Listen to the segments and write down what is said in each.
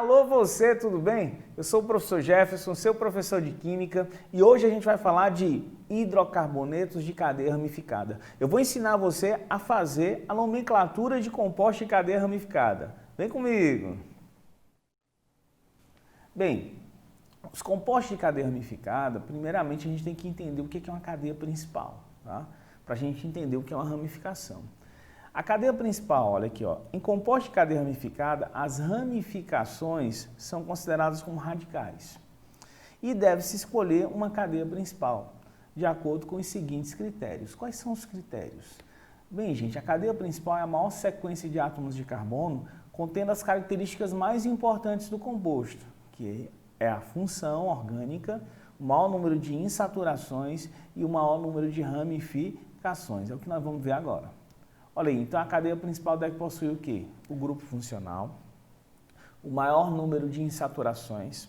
Alô você, tudo bem? Eu sou o professor Jefferson, seu professor de Química, e hoje a gente vai falar de hidrocarbonetos de cadeia ramificada. Eu vou ensinar você a fazer a nomenclatura de composto de cadeia ramificada. Vem comigo! Bem, os compostos de cadeia ramificada, primeiramente a gente tem que entender o que é uma cadeia principal, tá? Para a gente entender o que é uma ramificação. A cadeia principal, olha aqui, ó, em composto de cadeia ramificada, as ramificações são consideradas como radicais. E deve-se escolher uma cadeia principal, de acordo com os seguintes critérios. Quais são os critérios? Bem, gente, a cadeia principal é a maior sequência de átomos de carbono contendo as características mais importantes do composto, que é a função orgânica, o maior número de insaturações e o maior número de ramificações. É o que nós vamos ver agora. Olha aí, então a cadeia principal deve possuir o quê? O grupo funcional, o maior número de insaturações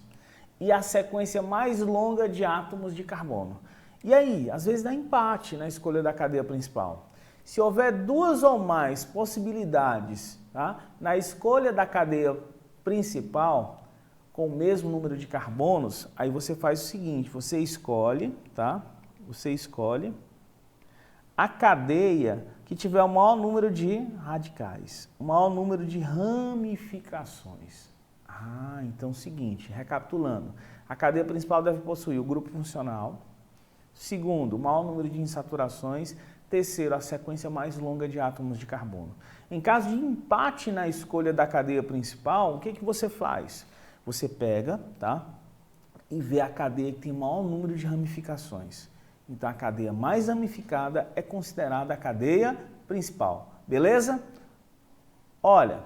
e a sequência mais longa de átomos de carbono. E aí, às vezes dá empate na escolha da cadeia principal. Se houver duas ou mais possibilidades, tá, na escolha da cadeia principal com o mesmo número de carbonos, aí você faz o seguinte, você escolhe, tá? Você escolhe a cadeia que tiver o maior número de radicais, o maior número de ramificações. Então é o seguinte, recapitulando, a cadeia principal deve possuir o grupo funcional, segundo, o maior número de insaturações, terceiro, a sequência mais longa de átomos de carbono. Em caso de empate na escolha da cadeia principal, o que você faz? Você pega, tá, e vê a cadeia que tem o maior número de ramificações. Então, a cadeia mais ramificada é considerada a cadeia principal. Beleza? Olha,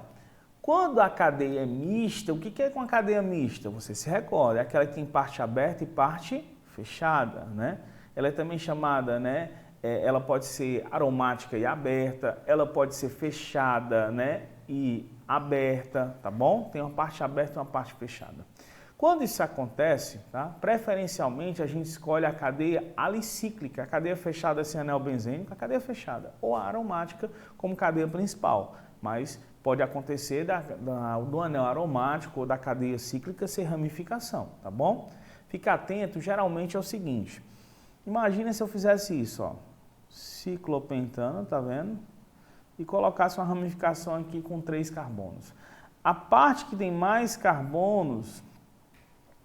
quando a cadeia é mista, o que é uma cadeia mista? Você se recorda, é aquela que tem parte aberta e parte fechada, né? Ela é também chamada, né? Ela pode ser aromática e aberta, ela pode ser fechada, né? E aberta, tá bom? Tem uma parte aberta e uma parte fechada. Quando isso acontece, tá? Preferencialmente a gente escolhe a cadeia alicíclica, a cadeia fechada sem anel benzênico, a cadeia fechada, ou a aromática como cadeia principal. Mas pode acontecer do anel aromático ou da cadeia cíclica ser ramificação, tá bom? Fica atento, geralmente é o seguinte, imagina se eu fizesse isso, ó, ciclopentano, tá vendo? E colocasse uma ramificação aqui com 3 carbonos. A parte que tem mais carbonos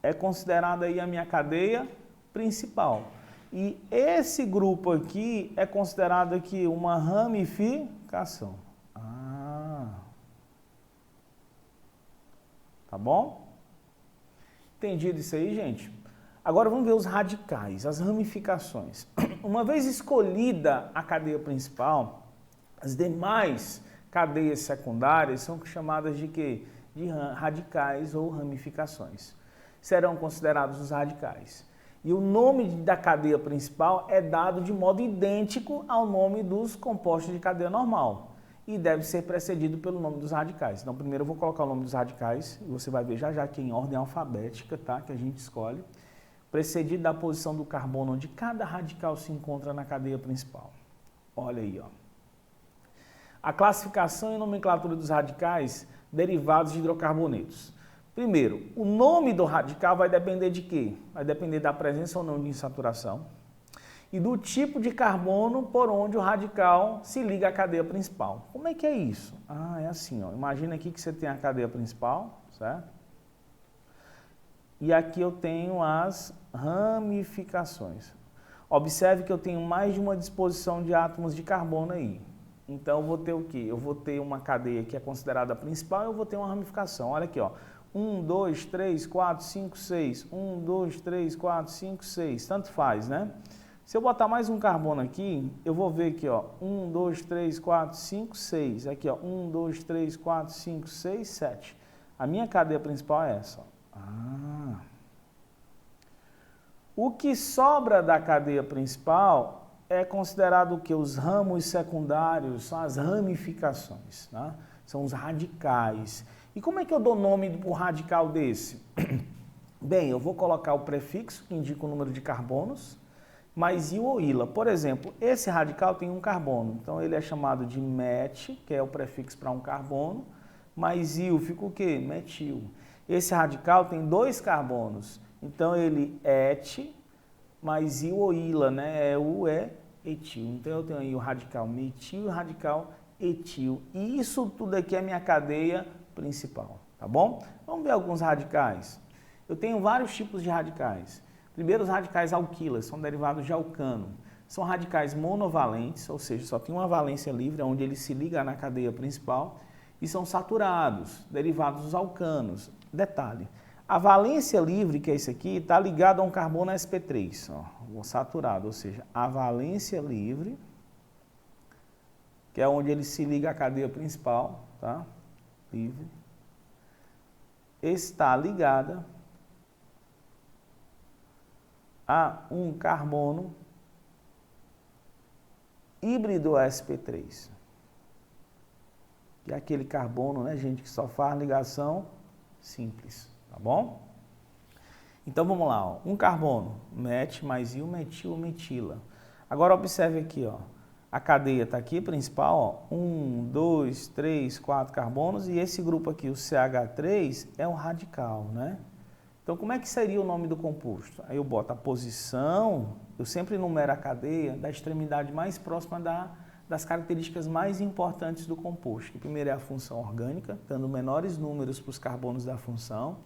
é considerada aí a minha cadeia principal. E esse grupo aqui é considerado aqui uma ramificação. Tá bom? Entendido isso aí, gente? Agora vamos ver os radicais, as ramificações. Uma vez escolhida a cadeia principal, as demais cadeias secundárias são chamadas de quê? De radicais ou ramificações. Serão considerados os radicais. E o nome da cadeia principal é dado de modo idêntico ao nome dos compostos de cadeia normal. E deve ser precedido pelo nome dos radicais. Então, primeiro eu vou colocar o nome dos radicais, e você vai ver já que é em ordem alfabética, tá? Que a gente escolhe, precedido da posição do carbono onde cada radical se encontra na cadeia principal. Olha aí, ó. A classificação e nomenclatura dos radicais derivados de hidrocarbonetos. Primeiro, o nome do radical vai depender de quê? Vai depender da presença ou não de insaturação e do tipo de carbono por onde o radical se liga à cadeia principal. Como é que é isso? É assim, ó. Imagina aqui que você tem a cadeia principal, certo? E aqui eu tenho as ramificações. Observe que eu tenho mais de uma disposição de átomos de carbono aí. Então, eu vou ter o quê? Eu vou ter uma cadeia que é considerada a principal e eu vou ter uma ramificação. Olha aqui, ó. 1, 2, 3, 4, 5, 6. 1, 2, 3, 4, 5, 6. Tanto faz, né? Se eu botar mais um carbono aqui, eu vou ver aqui, ó. 1, 2, 3, 4, 5, 6. Aqui, ó. 1, 2, 3, 4, 5, 6, 7. A minha cadeia principal é essa, ó. O que sobra da cadeia principal é considerado o que? Os ramos secundários, são as ramificações, tá? São os radicais. E como é que eu dou nome para o radical desse? Bem, eu vou colocar o prefixo que indica o número de carbonos, mais il ou ila. Por exemplo, esse radical tem um carbono, então ele é chamado de met, que é o prefixo para um carbono, mais il fica o quê? Metil. Esse radical tem 2 carbonos, então ele et mais il ou ila, né? É etil. Então eu tenho aí o radical metil e o radical etil. E isso tudo aqui é minha cadeia principal, tá bom? Vamos ver alguns radicais. Eu tenho vários tipos de radicais. Primeiro, os radicais alquilas, são derivados de alcano. São radicais monovalentes, ou seja, só tem uma valência livre, onde ele se liga na cadeia principal, e são saturados, derivados dos alcanos. Detalhe, a valência livre, que é esse aqui, está ligada a um carbono sp3, ó, o saturado, ou seja, a valência livre, que é onde ele se liga à cadeia principal, tá? Livre, está ligada a um carbono híbrido sp3. Que é aquele carbono, né, gente, que só faz ligação simples, tá bom? Então vamos lá, ó. Um carbono, met mais il, metil, metila. Agora observe aqui, ó. A cadeia está aqui, principal, ó. 1, 2, 3, 4 carbonos, e esse grupo aqui, o CH3, é um radical, né? Então como é que seria o nome do composto? Aí eu boto a posição, eu sempre numero a cadeia da extremidade mais próxima das características mais importantes do composto. Que primeiro é a função orgânica, dando menores números para os carbonos da função.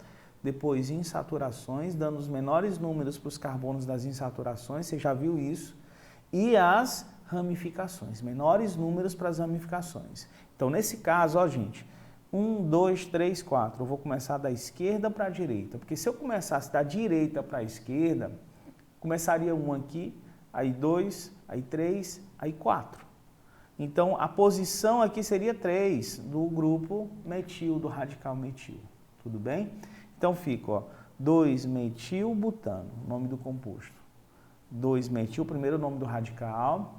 Depois insaturações, dando os menores números para os carbonos das insaturações, você já viu isso. E as ramificações, menores números para as ramificações. Então nesse caso, ó gente, 1, 2, 3, 4, eu vou começar da esquerda para a direita. Porque se eu começasse da direita para a esquerda, começaria 1 aqui, aí 2, aí 3, aí 4. Então, a posição aqui seria 3 do grupo metil, do radical metil. Tudo bem? Então, fica, ó, 2-metilbutano, nome do composto. 2-metil, primeiro o nome do radical,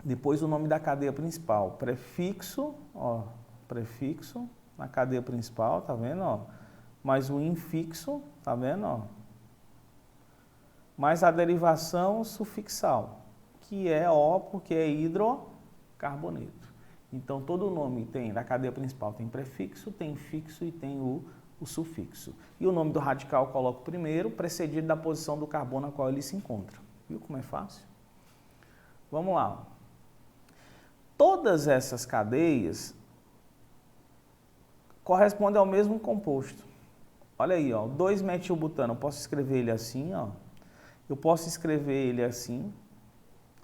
depois o nome da cadeia principal. Prefixo, ó, prefixo na cadeia principal, tá vendo, ó? Mais o infixo, tá vendo, ó? Mais a derivação sufixal, que é O, porque é hidrocarboneto. Então, todo nome tem, na cadeia principal tem prefixo, tem fixo e tem o sufixo. E o nome do radical eu coloco primeiro, precedido da posição do carbono na qual ele se encontra. Viu como é fácil? Vamos lá. Todas essas cadeias correspondem ao mesmo composto. Olha aí, ó, 2-metilbutano, eu posso escrever ele assim, ó. Eu posso escrever ele assim,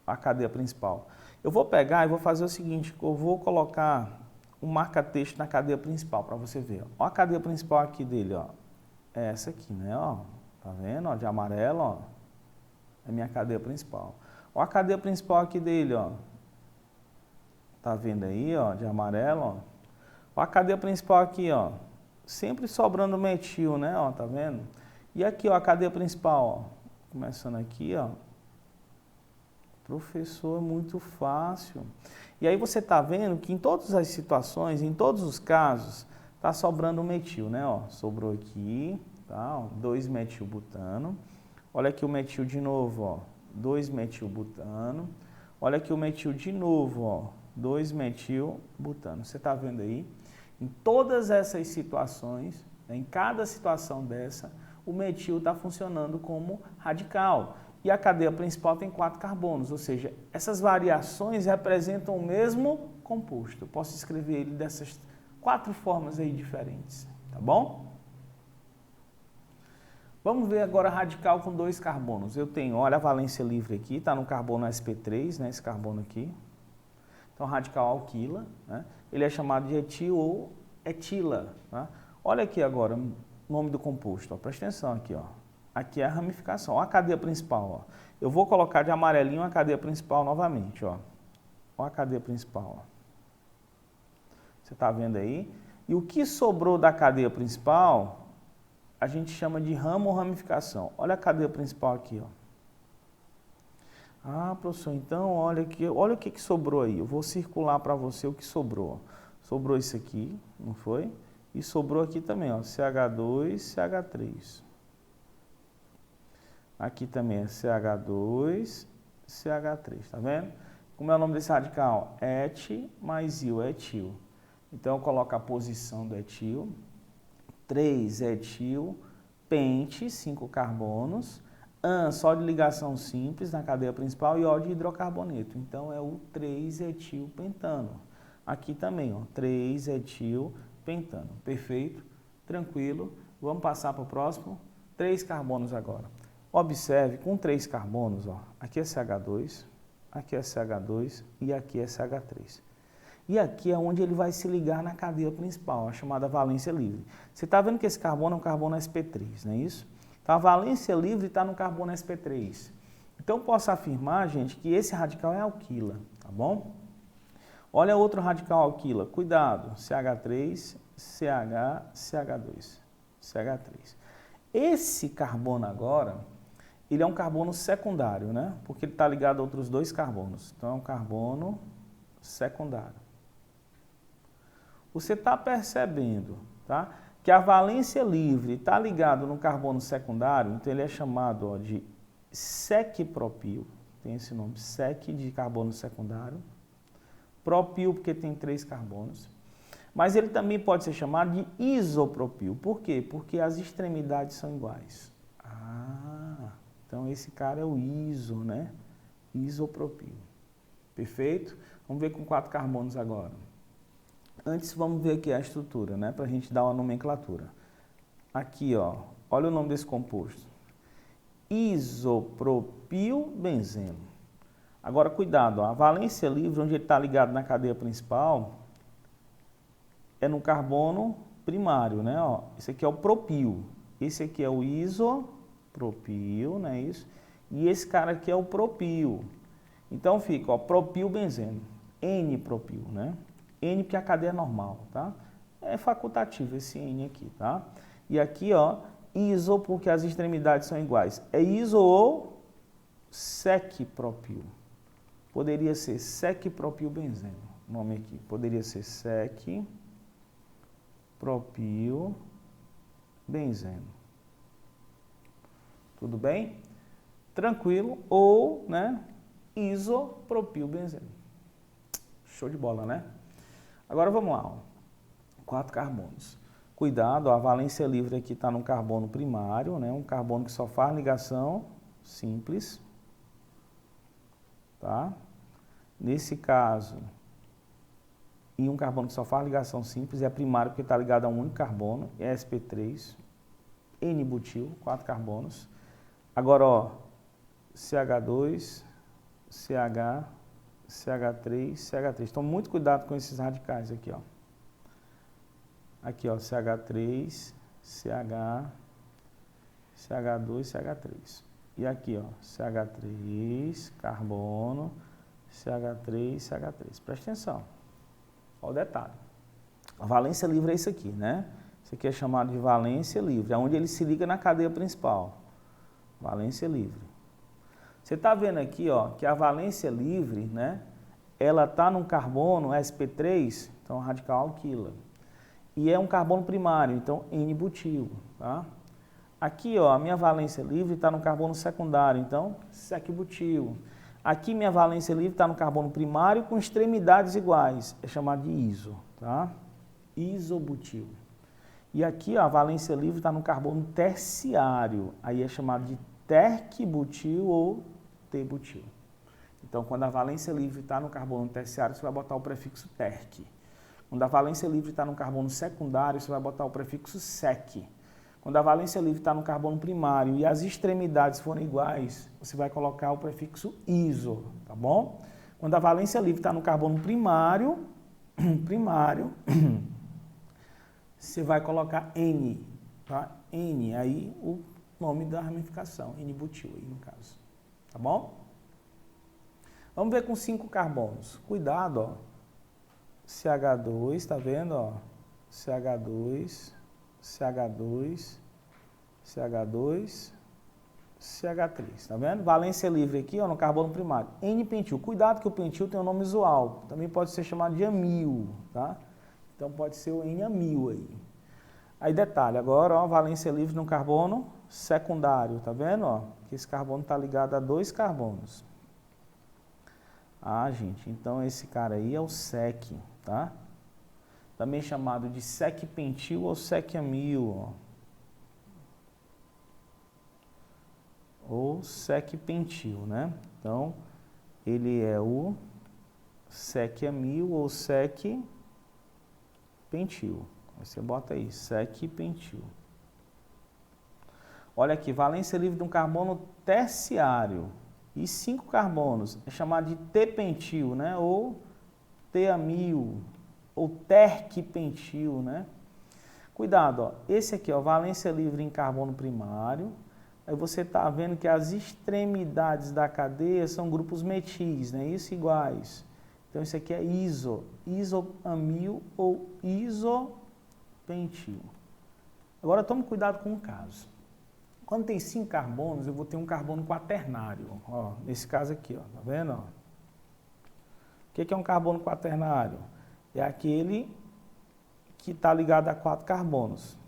a cadeia principal. Eu vou pegar e vou fazer o seguinte, eu vou colocar um marca-texto na cadeia principal para você ver. Ó, a cadeia principal aqui dele, ó, é essa aqui, né, ó. Tá vendo, ó, de amarelo, ó. É minha cadeia principal. Ó, a cadeia principal aqui dele, ó. Tá vendo aí, ó, de amarelo, ó. Ó, a cadeia principal aqui, ó. Sempre sobrando metil, né, ó, tá vendo? E aqui, ó, a cadeia principal, ó. Começando aqui, ó. Professor, é muito fácil. E aí você tá vendo que em todas as situações, em todos os casos, tá sobrando metil, né, ó. Sobrou aqui, tá, ó, 2-metilbutano. Olha aqui o metil de novo, ó. 2-metilbutano. Olha aqui o metil de novo, ó. 2-metilbutano. Você tá vendo aí? Em todas essas situações, né, em cada situação dessa, o metil está funcionando como radical. E a cadeia principal tem 4 carbonos, ou seja, essas variações representam o mesmo composto. Eu posso escrever ele dessas 4 formas aí diferentes, tá bom? Vamos ver agora radical com 2 carbonos. Eu tenho, olha a valência livre aqui, está no carbono sp3, né, esse carbono aqui. Então, radical alquila, né? Ele é chamado de etil ou etila. Tá? Olha aqui agora o nome do composto, ó. Presta atenção aqui, ó. Aqui é a ramificação, ó, a cadeia principal, ó. Eu vou colocar de amarelinho a cadeia principal novamente, ó. Ó a cadeia principal, ó. Você está vendo aí? E o que sobrou da cadeia principal, a gente chama de ramo ou ramificação. Olha a cadeia principal aqui, ó. Ah, professor, então olha aqui, olha o que sobrou aí. Eu vou circular para você o que sobrou. Sobrou isso aqui, não foi? E sobrou aqui também, ó, CH2, CH3. Aqui também é CH2, CH3, tá vendo? Como é o nome desse radical? Et mais il, etil. Então eu coloco a posição do etil. 3-etil, pente, 5 carbonos, AN só de ligação simples na cadeia principal e O de hidrocarboneto. Então, é o 3-etilpentano. Aqui também, ó, 3-etilpentano. Perfeito? Tranquilo. Vamos passar para o próximo. 3 carbonos agora. Observe, com 3 carbonos, ó, aqui é CH2, aqui é CH2 e aqui é CH3. E aqui é onde ele vai se ligar na cadeia principal, a chamada valência livre. Você está vendo que esse carbono é um carbono sp3, não é isso? Então, a valência livre está no carbono sp3. Então, eu posso afirmar, gente, que esse radical é alquila, tá bom? Olha outro radical alquila. Cuidado, CH3, CH, CH2, CH3. Esse carbono agora, ele é um carbono secundário, né? Porque ele está ligado a outros 2 carbonos. Então, é um carbono secundário. Você está percebendo, tá? Que a valência livre está ligado no carbono secundário, então ele é chamado, ó, de sec-propil, tem esse nome, sec de carbono secundário, propil porque tem 3 carbonos, mas ele também pode ser chamado de isopropil. Por quê? Porque as extremidades são iguais. Então esse cara é o iso, né? Isopropil. Perfeito? Vamos ver com 4 carbonos agora. Antes, vamos ver aqui a estrutura, né? Para a gente dar uma nomenclatura. Aqui, ó, olha o nome desse composto. Isopropilbenzeno. Agora, cuidado, ó, a valência livre, onde ele está ligado na cadeia principal, é no carbono primário, né? Ó, esse aqui é o propil. Esse aqui é o isopropil, não é isso? E esse cara aqui é o propil. Então, fica, ó, propilbenzeno. N-propil, né? N porque a cadeia é normal, tá? É facultativo esse N aqui, tá? E aqui, ó, iso porque as extremidades são iguais. É iso ou sec-propil. Poderia ser sec-propilbenzeno, o nome aqui. Poderia ser sec-propilbenzeno. Tudo bem? Tranquilo. Ou, né, isopropilbenzeno. Show de bola, né? Agora vamos lá, ó. 4 carbonos. Cuidado, ó, a valência livre aqui está no carbono primário, né? Um carbono que só faz ligação simples. Tá? Nesse caso, e um carbono que só faz ligação simples é primário porque está ligado a um único carbono, é sp3, N-butil, 4 carbonos. Agora, ó, CH2, CH, CH3, CH3. Tome muito cuidado com esses radicais aqui, ó. Aqui, ó, CH3, CH, CH2, CH3. E aqui, ó, CH3, carbono, CH3, CH3. Presta atenção. Olha o detalhe. A valência livre é isso aqui, né? Isso aqui é chamado de valência livre, é onde ele se liga na cadeia principal. Valência livre. Você está vendo aqui, ó, que a valência livre, né, ela está num carbono sp3, então radical alquila. E é um carbono primário, então N-butil, tá? Aqui, ó, a minha valência livre está no carbono secundário, então sec-butil. Aqui minha valência livre está no carbono primário com extremidades iguais, é chamado de iso, tá? Isobutil. E aqui, ó, a valência livre está no carbono terciário, aí é chamado de terc-butil ou T-butil. Então, quando a valência livre está no carbono terciário, você vai botar o prefixo terc. Quando a valência livre está no carbono secundário, você vai botar o prefixo sec. Quando a valência livre está no carbono primário e as extremidades forem iguais, você vai colocar o prefixo iso, tá bom? Quando a valência livre está no carbono primário, você vai colocar N, tá? N, aí o nome da ramificação, N-butil aí no caso, tá bom? Vamos ver com 5 carbonos. Cuidado, ó. CH2, tá vendo, ó? CH2, CH2, CH2, CH3, tá vendo? Valência livre aqui, ó, no carbono primário. N-pentil. Cuidado que o pentil tem um nome usual. Também pode ser chamado de amil, tá? Então pode ser o N-amil aí. Aí detalhe, agora, ó, valência livre no carbono secundário, tá vendo, ó? Que esse carbono tá ligado a 2 carbonos. Ah, gente, então esse cara aí é o sec, tá? também chamado de sec-pentil ou sec-amil, ou sec-pentil, né? Então, ele é o sec-amil ou sec-pentil. Você bota aí, sec-pentil. Olha aqui, valência livre de um carbono terciário e 5 carbonos, é chamado de T-pentil, né? Ou T-amil, ou terc-pentil, né? Cuidado, ó, esse aqui, ó, valência livre em carbono primário. Aí você está vendo que as extremidades da cadeia são grupos metis, né? Isso iguais. Então isso aqui é isoamil ou isopentil. Agora tome cuidado com o caso. Quando tem 5 carbonos, eu vou ter um carbono quaternário. Ó, nesse caso aqui, ó, tá vendo? Ó? O que é um carbono quaternário? É aquele que está ligado a 4 carbonos.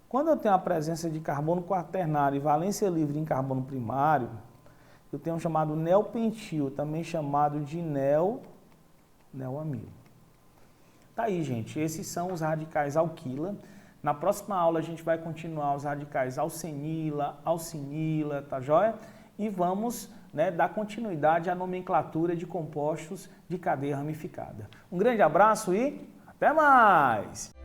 Quando eu tenho a presença de carbono quaternário e valência livre em carbono primário, eu tenho um chamado neopentil, também chamado de neoamil. Tá aí, gente. Esses são os radicais alquila. Na próxima aula a gente vai continuar os radicais alcenila, alcinila, tá joia? E vamos, né, dar continuidade à nomenclatura de compostos de cadeia ramificada. Um grande abraço e até mais!